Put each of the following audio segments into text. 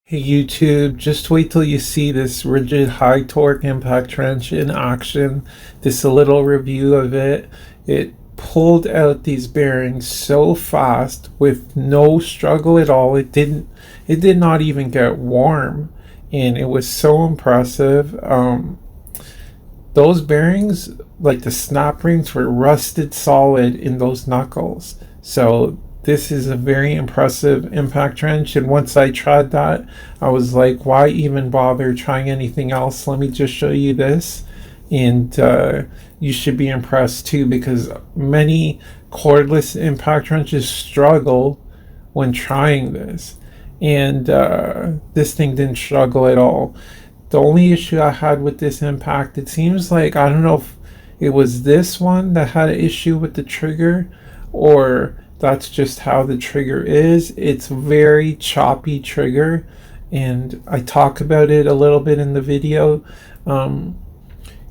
Hey YouTube, just wait till you see this Ridgid High Torque impact wrench in action. This a little review of it. It pulled out these bearings so fast with no struggle at all. It did not even get warm, and it was so impressive. Those bearings, like the snap rings, were rusted solid in those knuckles. So this is a very impressive impact wrench, and once I tried that, I was like, why even bother trying anything else? Let me just show you this, and you should be impressed too, because many cordless impact wrenches struggle when trying this, and this thing didn't struggle at all. The only issue I had with this impact, it seems like, I don't know if it was this one that had an issue with the trigger, or that's just how the trigger is. It's very choppy trigger, and I talk about it a little bit in the video. And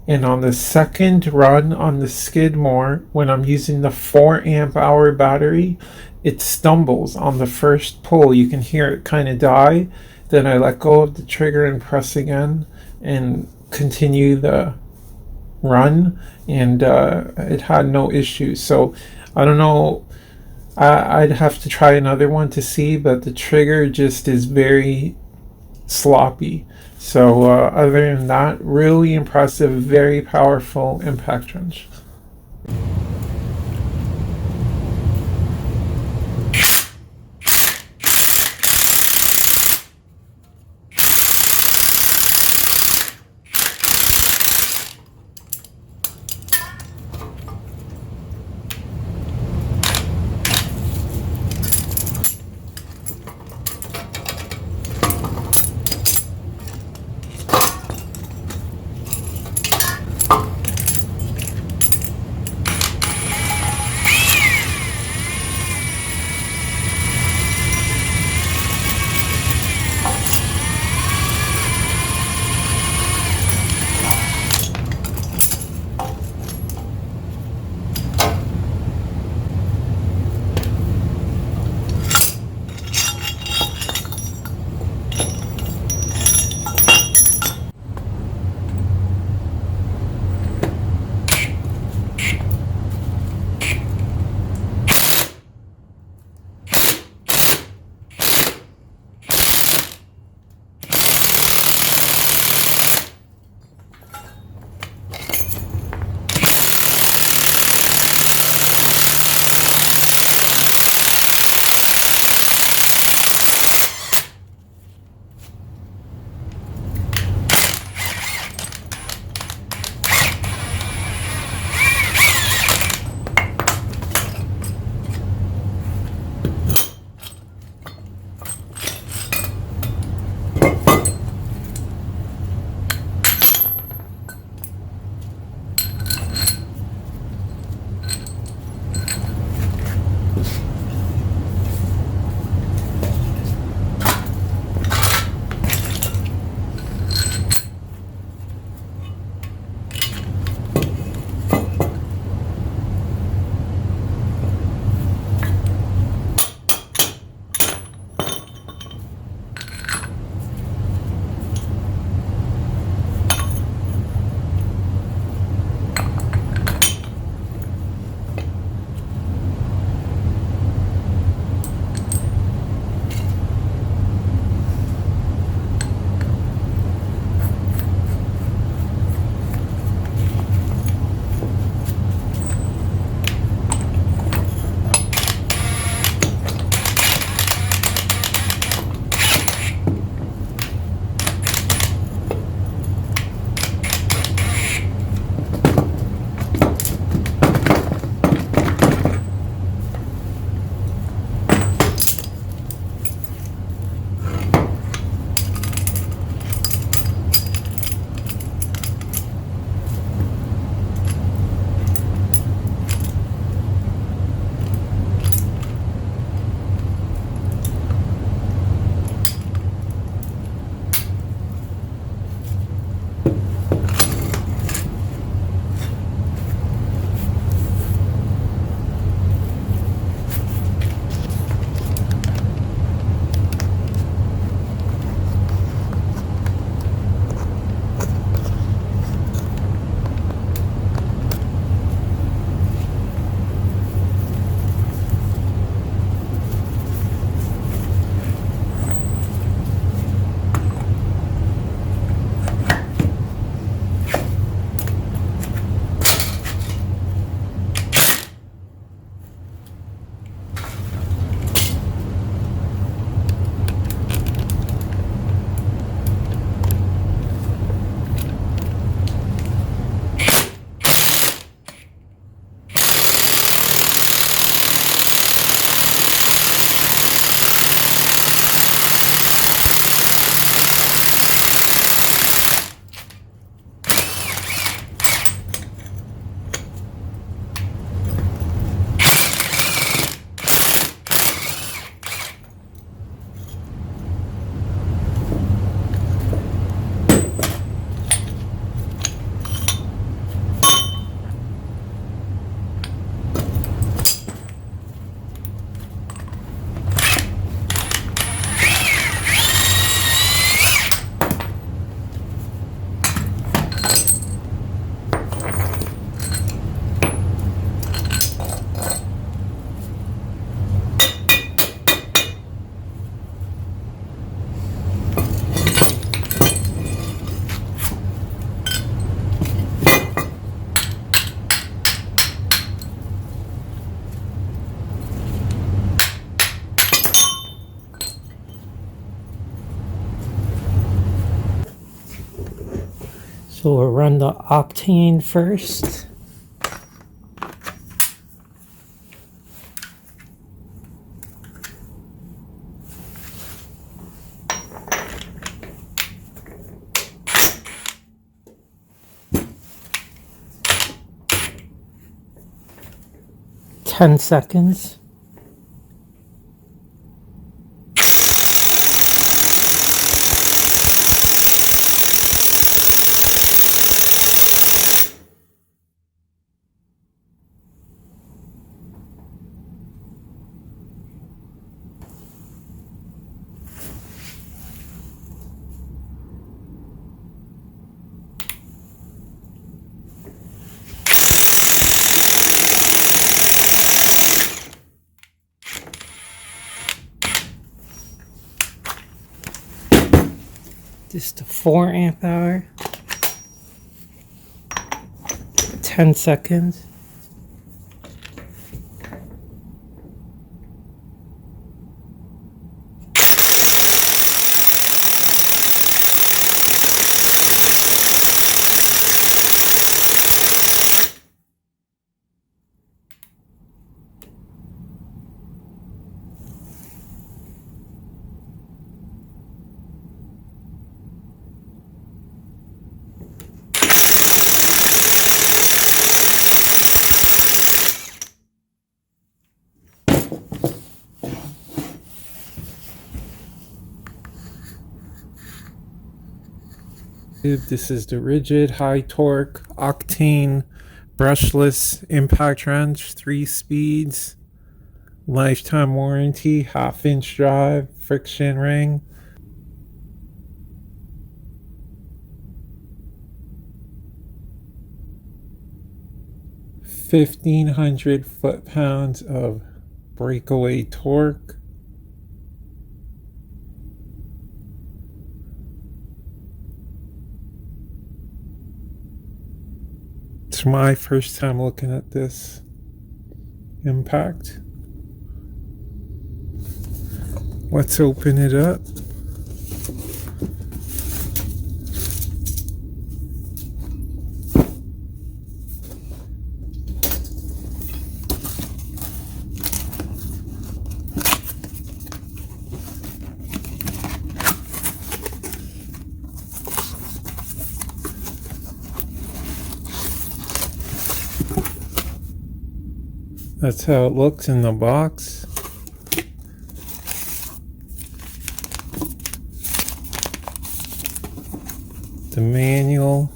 on the second run on the Skidmore, when I'm using the 4 amp hour battery, it stumbles on the first pull. You can hear it kind of die. Then I let go of the trigger and press again and continue the run, and it had no issues. So I don't know, I'd have to try another one to see, but the trigger just is very sloppy. So other than that, really impressive, very powerful impact wrench. So we'll run the octane first. Ten seconds. Just a 4 amp hour. 10 seconds. This is the Ridgid High Torque Octane Brushless Impact Wrench, 3 speeds, lifetime warranty, 1/2-inch drive, friction ring. (1,500 foot-pounds of breakaway torque). It's my first time looking at this impact. Let's open it up. That's how it looks in the box. The manual.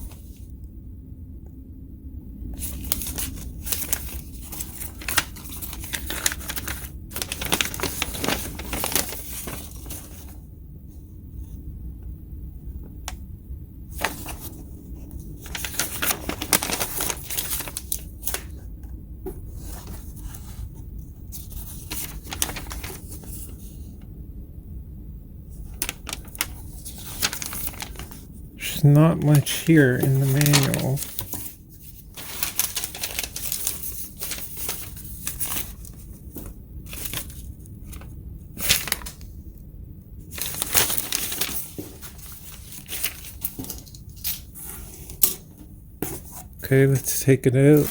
There's not much here in the manual. Okay, let's take it out.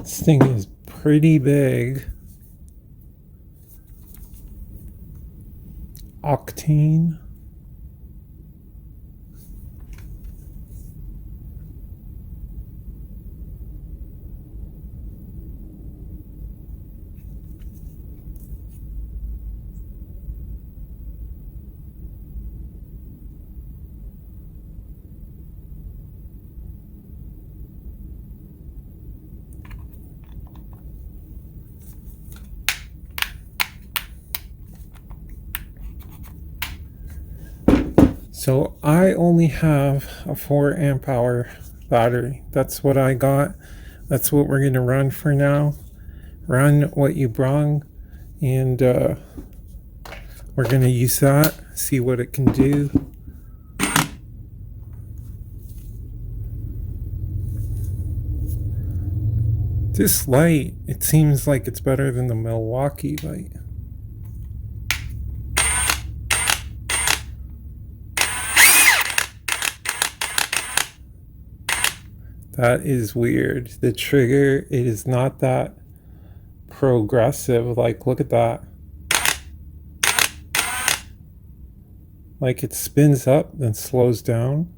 This thing is pretty big. Octane. So I only have a 4 amp hour battery. That's what I got. That's what we're going to run for now. Run what you brung, and we're going to use that, see what it can do. This light, it seems like it's better than the Milwaukee light. That is weird. The trigger, it is not that progressive. Like, look at that. Like, it spins up, then slows down.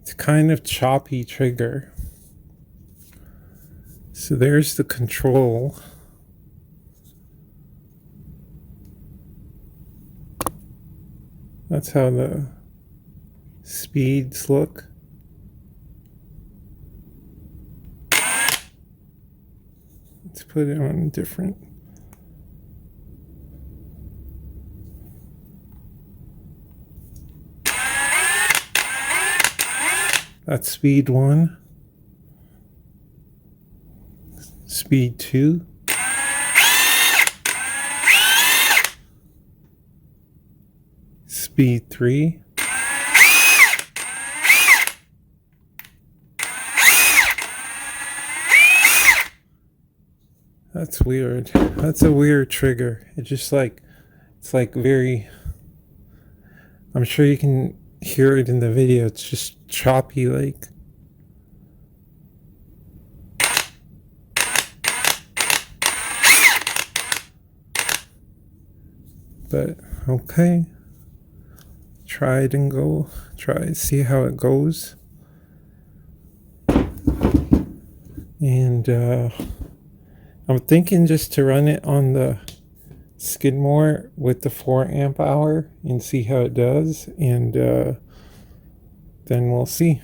It's kind of choppy trigger. So there's the control. That's how the speeds look. Let's put it on different. That's speed 1. Speed 2. Speed 3. That's weird. That's a weird trigger. It just like, it's like very, I'm sure you can hear it in the video. It's just choppy, like. But okay, try it and go. Try it, see how it goes. And I'm thinking just to run it on the Skidmore with the 4 amp hour and see how it does, and then we'll see.